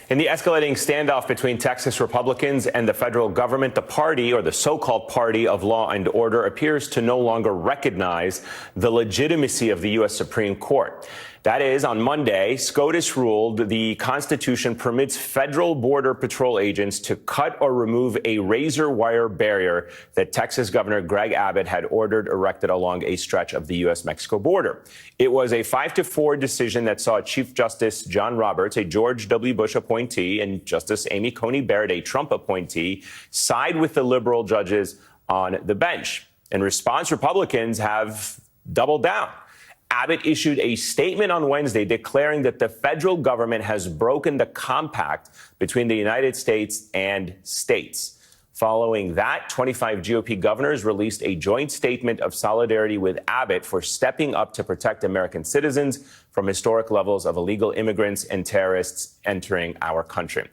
In the escalating standoff between Texas Republicans and the federal government, the party, or the so-called party of law and order, appears to no longer recognize the legitimacy of the U.S. Supreme Court. That is, on Monday, SCOTUS ruled the Constitution permits federal Border Patrol agents to cut or remove a razor wire barrier that Texas Governor Greg Abbott had ordered erected along a stretch of the U.S.-Mexico border. It was a 5-4 decision that saw Chief Justice John Roberts, a George W. Bush appointee, and Justice Amy Coney Barrett, a Trump appointee, side with the liberal judges on the bench. In response, Republicans have doubled down. Abbott issued a statement on Wednesday declaring that the federal government has broken the compact between the United States and states. Following that, 25 GOP governors released a joint statement of solidarity with Abbott for stepping up to protect American citizens from historic levels of illegal immigrants and terrorists entering our country.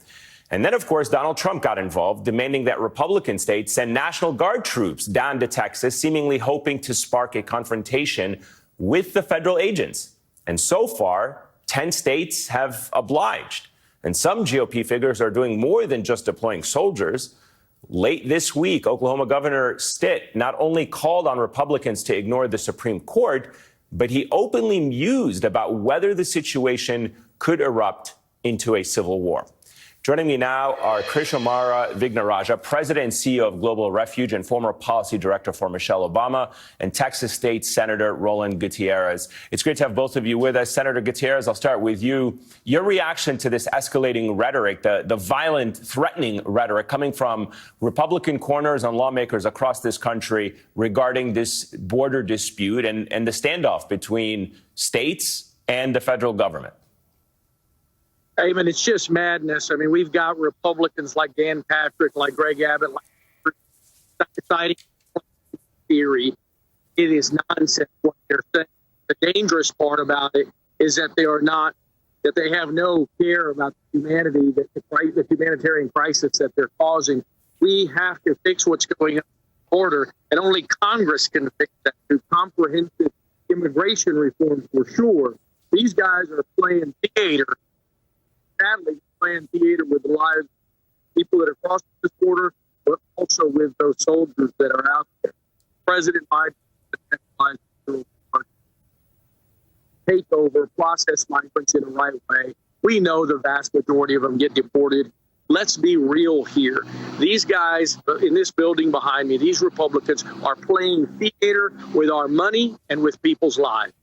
And then, of course, Donald Trump got involved, demanding that Republican states send National Guard troops down to Texas, seemingly hoping to spark a confrontation with the federal agents. And so far, 10 states have obliged. And some GOP figures are doing more than just deploying soldiers. Late this week, Oklahoma Governor Stitt not only called on Republicans to ignore the Supreme Court, but he openly mused about whether the situation could erupt into a civil war. Joining me now are Krish O'Mara Vignarajah, President and CEO of Global Refuge and former policy director for Michelle Obama, and Texas State Senator Roland Gutierrez. It's great to have both of you with us. Senator Gutierrez, I'll start with you. Your reaction to this escalating rhetoric, the violent, threatening rhetoric coming from Republican corners and lawmakers across this country regarding this border dispute and the standoff between states and the federal government. I mean, it's just madness. I mean, we've got Republicans like Dan Patrick, like Greg Abbott, like deciding theory. It is nonsense what they're saying. The dangerous part about it is that they have no care about the humanity, the humanitarian crisis that they're causing. We have to fix what's going on in the border, and only Congress can fix that through comprehensive immigration reform for sure. These guys are playing theater. Sadly, playing theater with the lives of people that are crossing this border, but also with those soldiers that are out there. President Biden take over, process migrants in the right way. We know the vast majority of them get deported. Let's be real here. These guys in this building behind me, these Republicans, are playing theater with our money and with people's lives.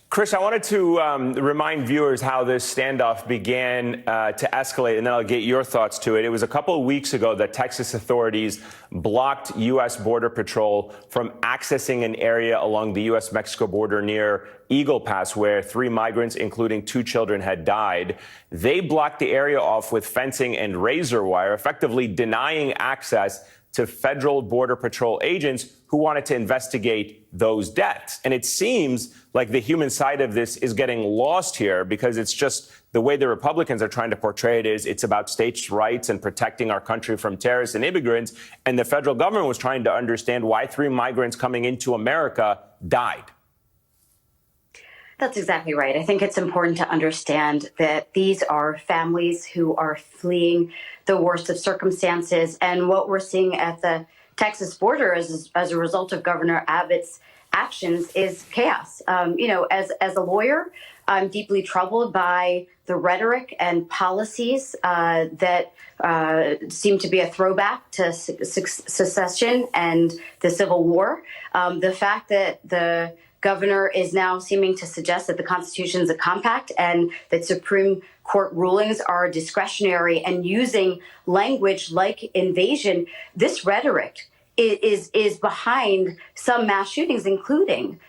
Krish, I wanted to remind viewers how this standoff began to escalate, and then I'll get your thoughts to it. It was a couple of weeks ago that Texas authorities blocked U.S. Border Patrol from accessing an area along the U.S.-Mexico border near Eagle Pass, where 3 migrants, including 2 children, had died. They blocked the area off with fencing and razor wire, effectively denying access to federal Border Patrol agents who wanted to investigate those deaths. And it seems like the human side of this is getting lost here, because it's just the way the Republicans are trying to portray it is it's about states' rights and protecting our country from terrorists and immigrants. And the federal government was trying to understand why 3 migrants coming into America died. That's exactly right. I think it's important to understand that these are families who are fleeing the worst of circumstances. And what we're seeing at the Texas border as a result of Governor Abbott's actions is chaos. As a lawyer, I'm deeply troubled by the rhetoric and policies that seem to be a throwback to secession and the Civil War. The fact that the governor is now seeming to suggest that the Constitution is a compact and that Supreme Court rulings are discretionary and using language like invasion. This rhetoric is behind some mass shootings, including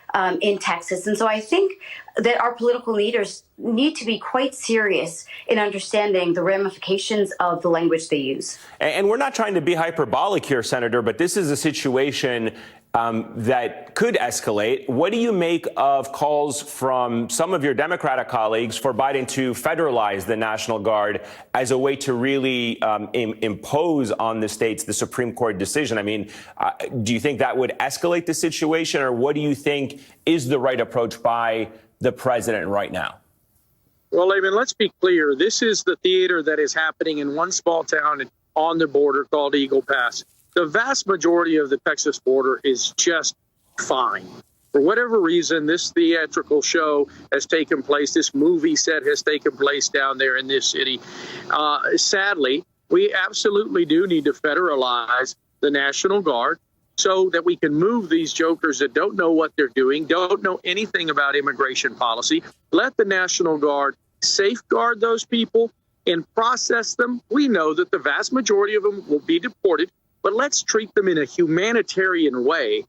in Texas. And so I think that our political leaders need to be quite serious in understanding the ramifications of the language they use. And we're not trying to be hyperbolic here, Senator, but this is a situation that could escalate. What do you make of calls from some of your Democratic colleagues for Biden to federalize the National Guard as a way to really impose on the states the Supreme Court decision? I mean, do you think that would escalate the situation, or what do you think is the right approach by the president right now? Well, I mean, let's be clear. This is the theater that is happening in one small town on the border called Eagle Pass. The vast majority of the Texas border is just fine. For whatever reason, this theatrical show has taken place. This movie set has taken place down there in this city. Sadly, we absolutely do need to federalize the National Guard so that we can move these jokers that don't know what they're doing, don't know anything about immigration policy. Let the National Guard safeguard those people and process them. We know that the vast majority of them will be deported, but let's treat them in a humanitarian way.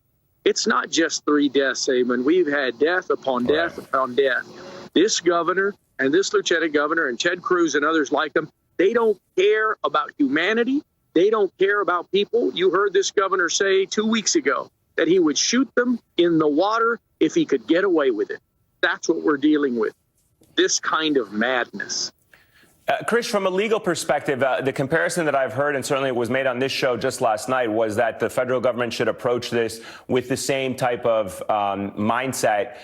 It's not just 3 deaths, Eamon. We've had death upon death upon death. This governor and this lieutenant governor and Ted Cruz and others like them, they don't care about humanity. They don't care about people. You heard this governor say 2 weeks ago that he would shoot them in the water if he could get away with it. That's what we're dealing with, this kind of madness. Krish, from a legal perspective, the comparison that I've heard, and certainly it was made on this show just last night, was that the federal government should approach this with the same type of mindset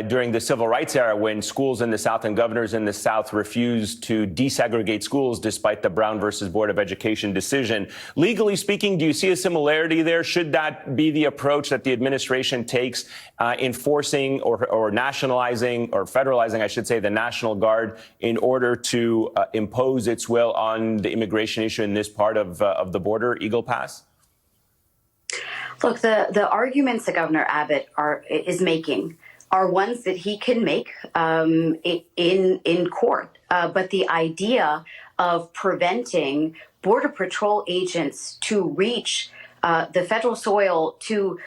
during the civil rights era, when schools in the South and governors in the South refused to desegregate schools despite the Brown versus Board of Education decision. Legally speaking, do you see a similarity there? Should that be the approach that the administration takes in forcing or nationalizing or federalizing, I should say, the National Guard in order to impose its will on the immigration issue in this part of the border, Eagle Pass? Look, the arguments that Governor Abbott is making are ones that he can make in court. But the idea of preventing Border Patrol agents to reach the federal soil to,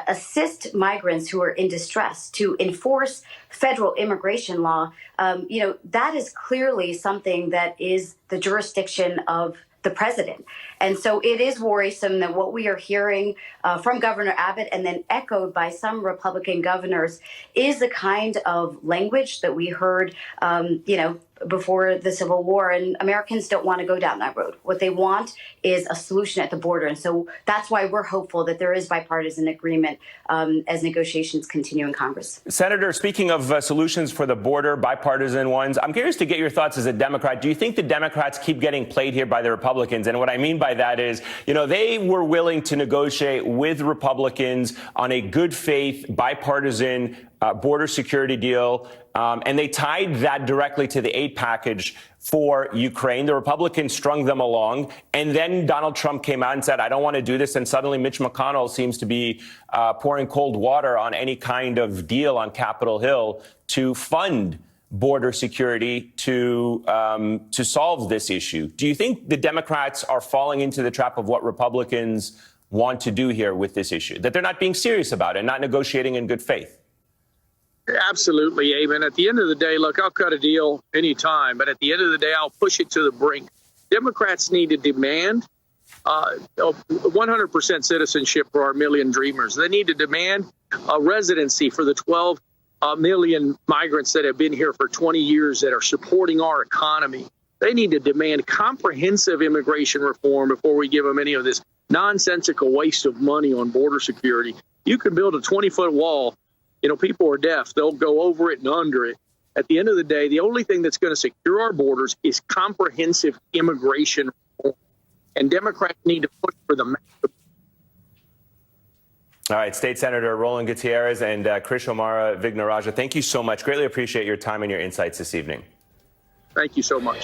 assist migrants who are in distress, to enforce federal immigration law, that is clearly something that is the jurisdiction of the president. And so it is worrisome that what we are hearing from Governor Abbott and then echoed by some Republican governors is the kind of language that we heard, before the Civil War. And Americans don't want to go down that road. What they want is a solution at the border. And so that's why we're hopeful that there is bipartisan agreement as negotiations continue in Congress. Senator, speaking of solutions for the border, bipartisan ones, I'm curious to get your thoughts as a Democrat. Do you think the Democrats keep getting played here by the Republicans? And what I mean by that is, they were willing to negotiate with Republicans on a good faith, bipartisan border security deal. And they tied that directly to the aid package for Ukraine. The Republicans strung them along. And then Donald Trump came out and said, I don't want to do this. And suddenly Mitch McConnell seems to be pouring cold water on any kind of deal on Capitol Hill to fund border security to solve this issue. Do you think the Democrats are falling into the trap of what Republicans want to do here with this issue, that they're not being serious about it, not negotiating in good faith? Absolutely, Eamon. At the end of the day, look, I'll cut a deal anytime, but at the end of the day, I'll push it to the brink. Democrats need to demand 100% citizenship for our million dreamers. They need to demand a residency for the 12 million migrants that have been here for 20 years that are supporting our economy. They need to demand comprehensive immigration reform before we give them any of this nonsensical waste of money on border security. You can build a 20-foot wall. People are deaf. They'll go over it and under it. At the end of the day, the only thing that's going to secure our borders is comprehensive immigration reform. And Democrats need to push for the. All right, State Senator Roland Gutierrez and Krish O'Mara Vignarajah, thank you so much. Greatly appreciate your time and your insights this evening. Thank you so much.